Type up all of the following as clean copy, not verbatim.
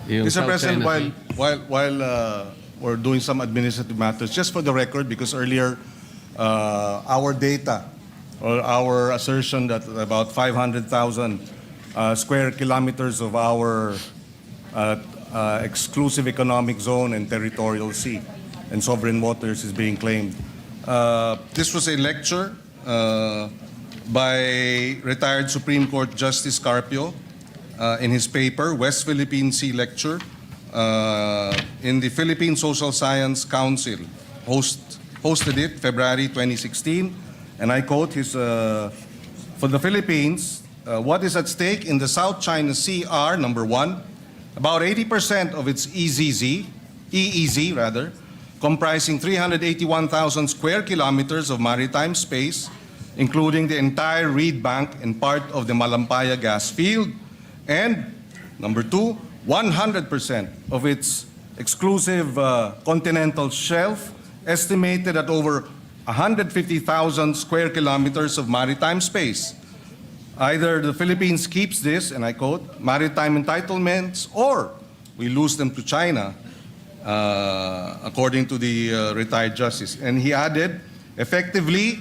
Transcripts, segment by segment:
Yung Mr. South President, China while we're doing some administrative matters, just for the record, because earlier our data or our assertion that about 500,000 square kilometers of our exclusive economic zone and territorial sea and sovereign waters is being claimed. This was a lecture by retired Supreme Court Justice Carpio in his paper, West Philippine Sea Lecture, in the Philippine Social Science Council, hosted it February 2016, and I quote his, for the Philippines, what is at stake in the South China Sea are, number one, about 80% of its EEZ, comprising 381,000 square kilometers of maritime space, including the entire Reed Bank and part of the Malampaya gas field, and number two, 100% of its exclusive continental shelf, estimated at over 150,000 square kilometers of maritime space. Either the Philippines keeps this, and I quote, maritime entitlements, or we lose them to China, according to the retired justice. And he added, effectively,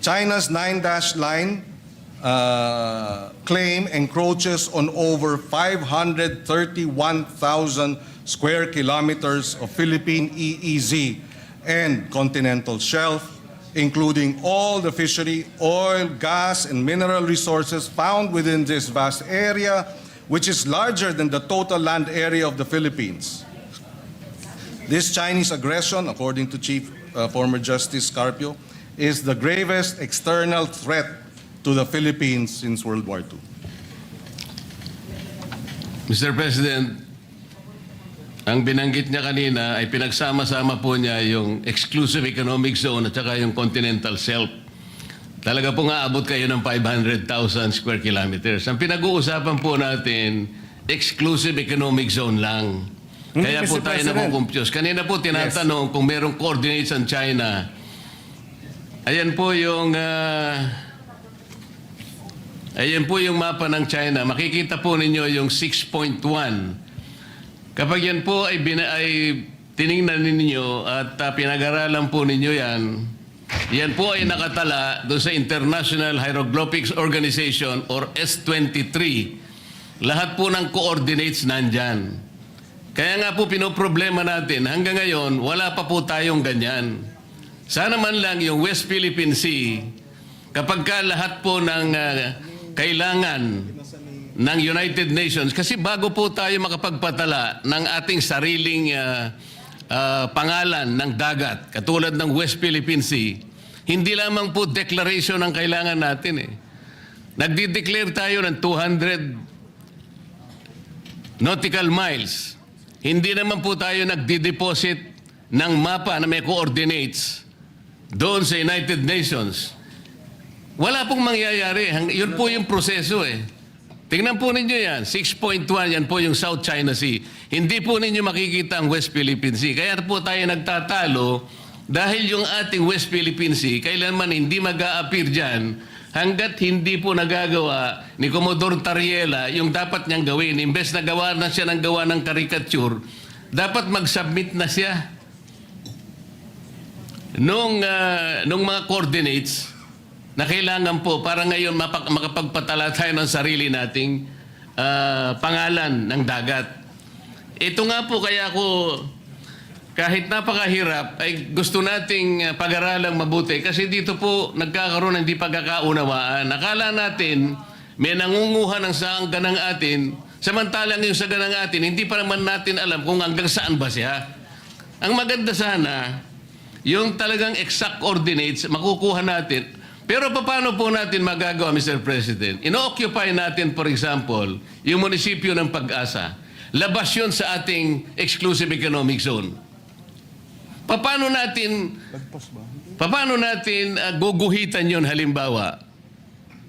China's 9-dash line claim encroaches on over 531,000 square kilometers of Philippine EEZ and continental shelf, including all the fishery, oil, gas, and mineral resources found within this vast area, which is larger than the total land area of the Philippines. This Chinese aggression, according to Chief former Justice Carpio, is the gravest external threat to the Philippines since World War II. Mr. President, ang binanggit niya kanina ay pinagsama-sama po niya yung exclusive economic zone at saka yung continental shelf. Talaga po nga abot kayo ng 500,000 square kilometers. Ang pinag-uusapan po natin, exclusive economic zone lang. Kaya po tayo nakukumpyos. Kanina po tinatanong kung merong coordinates ang China. Ayan po yung mapa ng China. Makikita po ninyo yung 6.1. Kapag yan po ay tiningnan ninyo at pinag-aralan po ninyo yan po ay nakatala doon sa International Hieroglyphics Organization or S23. Lahat po ng coordinates nandyan. Kaya nga po pinoproblema natin, hanggang ngayon, wala pa po tayong ganyan. Sana man lang yung West Philippine Sea, kapag ka lahat po ng kailangan ng United Nations, kasi bago po tayo makapagpatala ng ating sariling pangalan ng dagat, katulad ng West Philippine Sea, hindi lamang po declaration ang kailangan natin. Nagdi-declare tayo ng 200 nautical miles. Hindi naman po tayo nagdi-deposit ng mapa na may coordinates doon sa United Nations. Wala pong mangyayari. Yun po yung proseso Tingnan po ninyo yan. 6.1, yan po yung South China Sea. Hindi po ninyo makikita ang West Philippine Sea. Kaya po tayo nagtatalo dahil yung ating West Philippine Sea, kailanman hindi mag-a-appear dyan hanggat hindi po nagagawa ni Commodore Tarriela yung dapat niyang gawin. Imbes na gawa na siya ng gawa ng caricature, dapat mag-submit na siya nung mga coordinates na kailangan po para ngayon makapagpatala tayo ng sarili nating pangalan ng dagat. Ito nga po kaya ko kahit napakahirap ay gusto nating pag-aralang mabuti kasi dito po nagkakaroon ng hindi pagkakaunawaan. Akala natin may nangunguha ng ganang atin, samantalang yung sa ganang atin, hindi pa naman natin alam kung hanggang saan ba siya. Ang maganda sana, yung talagang exact coordinates, makukuha natin. Pero paano po natin magagawa, Mr. President? Ino-occupy natin, for example, yung munisipyo ng Pag-asa. Labas yun sa ating exclusive economic zone. Paano natin guguhitan yun halimbawa?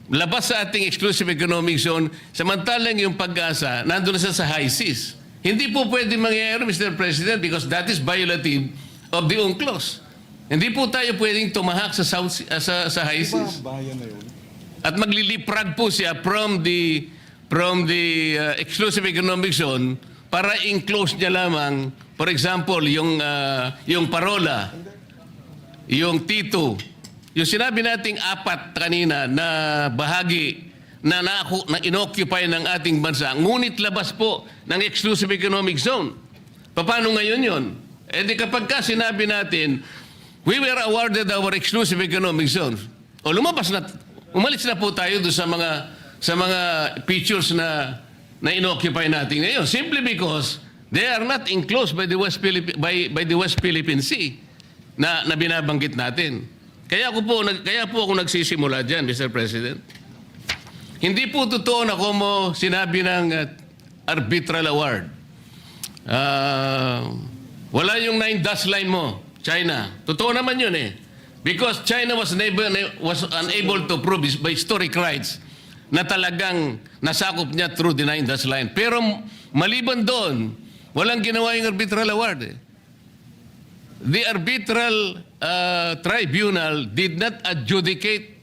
Labas sa ating exclusive economic zone, samantalang yung Pag-asa, nandun na sa high seas. Hindi po pwede mangyayari, Mr. President, because that is violative of the UNCLOS. Hindi po tayo pwedeng tumahak sa high seas. At magliliprag po siya from the from the exclusive economic zone para enclose niya lamang, for example, yung parola, yung T2, yung sinabi nating apat kanina na bahagi na inoccupy ng ating bansa, ngunit labas po ng exclusive economic zone. Paano ngayon yun? Eh di kapag ka sinabi natin, we were awarded our exclusive economic zone, o umalis na po tayo doon sa mga features na inoccupy natin ngayon, simply because they are not enclosed by the West Philippine Sea na binabanggit natin. Kaya po ako nagsisimula diyan, Mr. President. Hindi po totoo na como sinabi ng Arbitral Award. Wala yung 9 dash line mo, China. Totoo naman yun eh. Because China was unable to prove by historic rights na talagang nasakop niya through the 9 dash line. Pero maliban doon, walang ginawa yung Arbitral Award eh. The Arbitral Tribunal did not adjudicate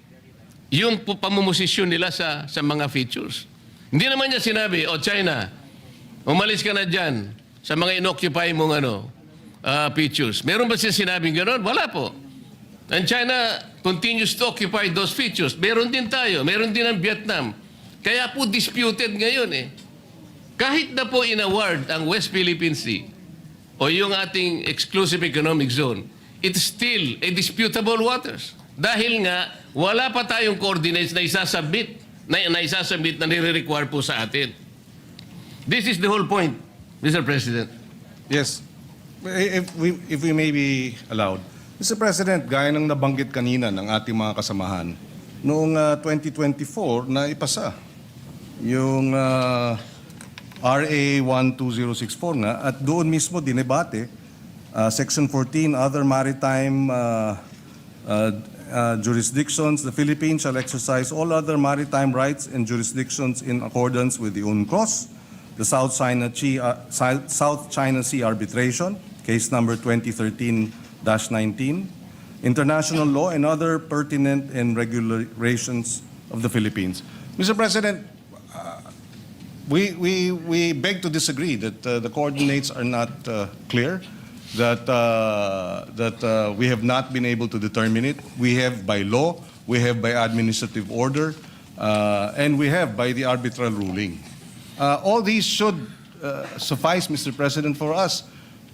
yung pamumosisyon nila sa mga features. Hindi naman niya sinabi, China, umalis ka na dyan sa mga inoccupy mong features. Meron ba siya sinabing gano'n? Wala po. And China continues to occupy those features. Meron din tayo. Meron din ang Vietnam. Kaya po disputed ngayon eh. Kahit na po in-award ang West Philippine Sea o yung ating exclusive economic zone, it's still a disputable waters. Dahil nga, wala pa tayong coordinates na isasubmit na nire-require po sa atin. This is the whole point, Mr. President. Yes. If we may be allowed. Mr. President, gaya ng nabanggit kanina ng ating mga kasamahan, noong 2024 na ipasa yung RA 12064 nga at doon mismo dinebate Section 14, other maritime jurisdictions, the Philippines shall exercise all other maritime rights and jurisdictions in accordance with the UNCLOS, the South China Sea Arbitration, case number 2013-19, international law and other pertinent and regulations of the Philippines. Mr. President, we beg to disagree that the coordinates are not clear, that we have not been able to determine it. We have by law, we have by administrative order, and we have by the arbitral ruling. All these should suffice, Mr. President, for us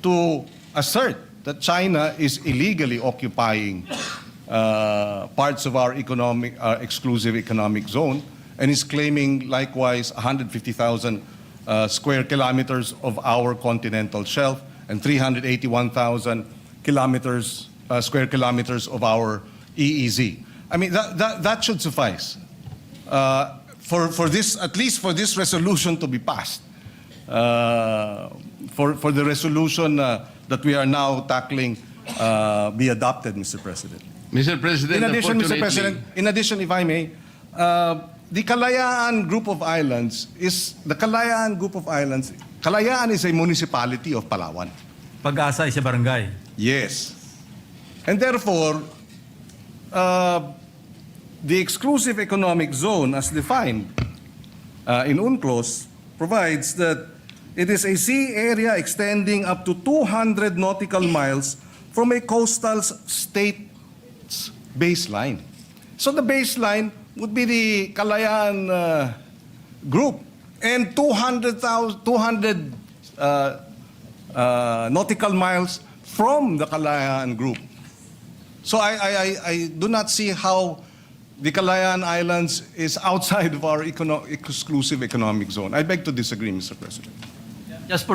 to assert that China is illegally occupying parts of our exclusive economic zone and is claiming likewise 150,000 square kilometers of our continental shelf and 381,000 square kilometers of our EEZ. I mean, that should suffice for this, at least for this resolution to be passed. For the resolution that we are now tackling be adopted, Mr. President. Mr. President, In addition, Mr. President, if I may, the Kalayaan Group of Islands is Kalayaan is a municipality of Palawan. Pag-asa is a barangay. Yes. And therefore, the exclusive economic zone as defined in UNCLOS provides that it is a sea area extending up to 200 nautical miles from a coastal state's baseline. So the baseline would be the Kalayaan group and 200 nautical miles from the Kalayaan group. So I do not see how the Kalayaan Islands is outside of our exclusive economic zone. I beg to disagree, Mr. President.